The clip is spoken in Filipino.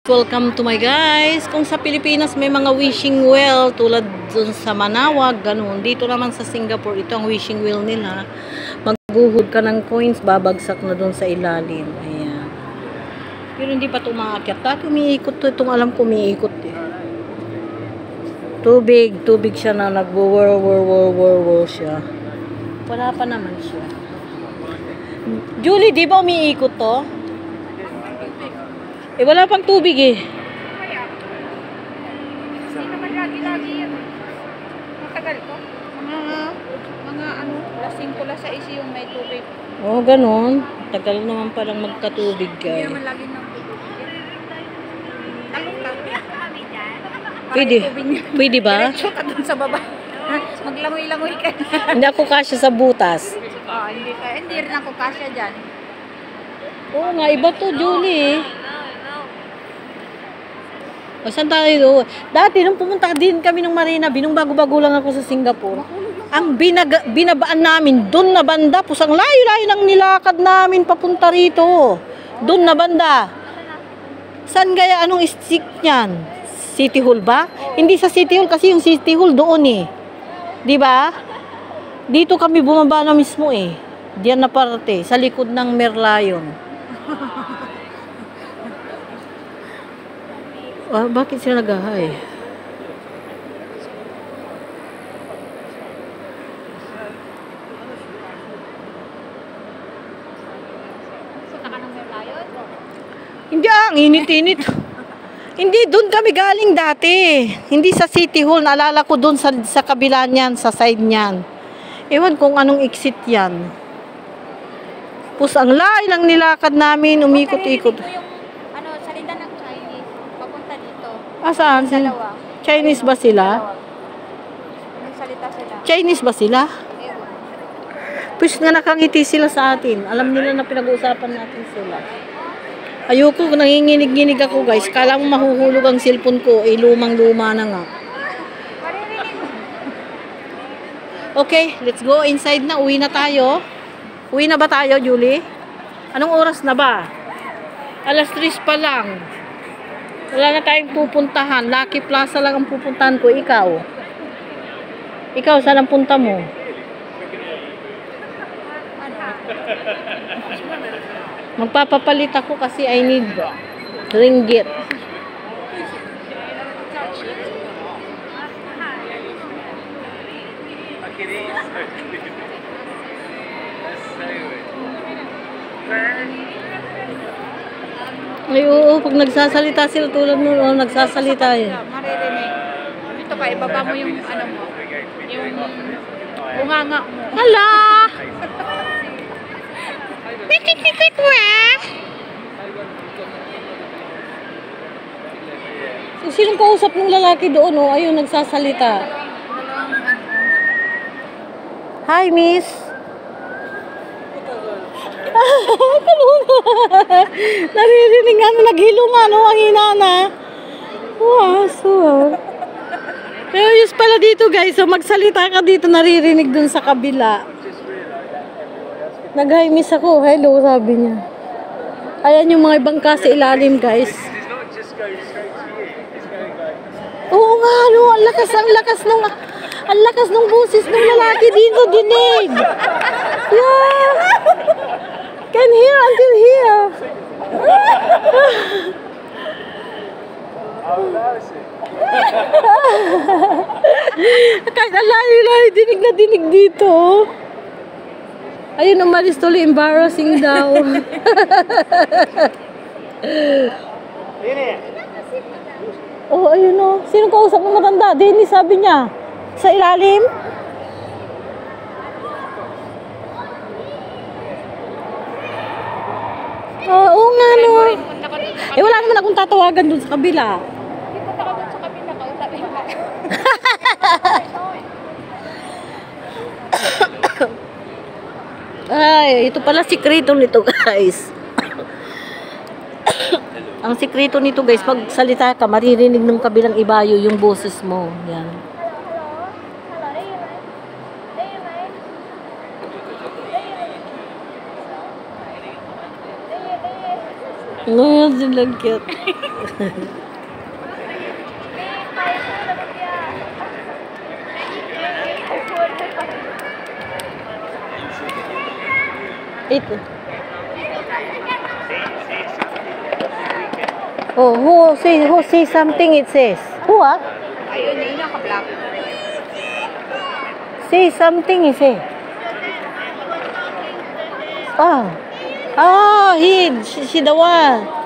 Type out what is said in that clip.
Welcome to my guys. Kung sa Pilipinas may mga wishing well tulad dun sa Manawag, ganun. Dito naman sa Singapore, ito ang wishing well nila. Magbuhod ka ng coins, babagsak na dun sa ilalim. Ayan. Pero hindi pa ito umaakyat. Dati umiikot to. Itong alam ko umiikot eh. Tubig siya na nag-whirl siya. Wala pa naman siya. Julie, di ba umiikot to? Eh, wala pang tubig eh. Hindi naman lagi-lagi yan. Matagal ko. Mga lasing ko lang sa isi yung may tubig. Oh, ganun. Tagal naman palang magkatubig Hindi guys. naman lagi ng tubig. Talong lang. Pwede. Pwede ba? Diretso ka dun sa baba. Maglangoy-langoy ka na. Hindi ako kasya sa butas. Hindi rin ako kasya dyan. Oo nga, iba to, Julie. O, saan tayo doon? Dati, nung pumunta din kami ng Marina, binong bago-bago lang ako sa Singapore. Ang binabaan namin, doon na banda, pusang layo-layo ng nilakad namin papunta rito. Doon na banda. Saan gaya, anong stick niyan? City Hall ba? Hindi sa City Hall kasi yung City Hall doon eh. Di ba? Dito kami bumaba na mismo eh. Diyan na parte, sa likod ng Merlion. Ah, bakit sila nag-ahay? Punta ka ng Merlion? Hindi, ang init-init. Hindi, doon kami galing dati. Hindi sa City Hall. Naalala ko doon sa kabila niyan, sa side niyan. Ewan kung anong exit yan. Pus, ang layo lang nilakad namin, umikot-ikot. Yung salita ng Chinese, papunta dito. Ah, saan? Dalawa. Chinese ba sila? Nagsalita sila. Chinese ba sila? Ewan. Pues nga nakangiti sila sa atin. Alam nila na pinag-uusapan natin sila. Ayoko, nanginginig-ginig ako guys. Kala mo mahuhulog ang cellphone ko. Eh, lumang-luma na nga. Okay, let's go inside na. Uwi na tayo. Uwi na ba tayo, Julie? Anong oras na ba? 3:00 pa lang. Wala na tayong pupuntahan. Lucky Plaza lang ang pupuntahan ko. Ikaw? Ikaw, saan ang punta mo? Magpapapalit ako kasi I need ringgit. Ay, oo, pag nagsasalita sila tulad mo, nagsasalita eh. Maririnig. Dito ka, ibaba mo yung mo. Yung bunganga mo. Hala! Pikik-pikik weh! Sinong kausap ng lalaki doon, oh? Ayun, nagsasalita. Hi, miss! Naririnig nga, naghilo nga, no? Ang hina na. Wow, so. Pero yun pala dito, guys. So, magsalita ka dito, naririnig dun sa kabila. Nag-hi miss ako. Hello, sabi niya. Ayan yung mga ibang sa ilalim, guys. Oo nga, no? Ang lakas nung boses ng lalaki dito, dinig. Yeah. Can hear until here. Kahit alayo-layo, dinig na dinig dito. Ayun, umalis tuloy, embarrassing daw. Oh, ayun o. Sinong kausap ng matanda? Dennis, sabi niya. Sa ilalim? Oo nga, no. Eh, wala naman akong tatawagan dun sa kabila. Punta ka dun sa kabila, kausapin mo. Ay, ito pala sikreto nito, guys. Ang sikreto nito, guys, pag salita ka, maririnig ng kabilang ibayo yung boses mo. Yan. Ngayon silang cute. Ito. Oh, who say something it says? Who ah? Ayun, yun yung ka-black. Say something it say. Ah. Ah, she the one.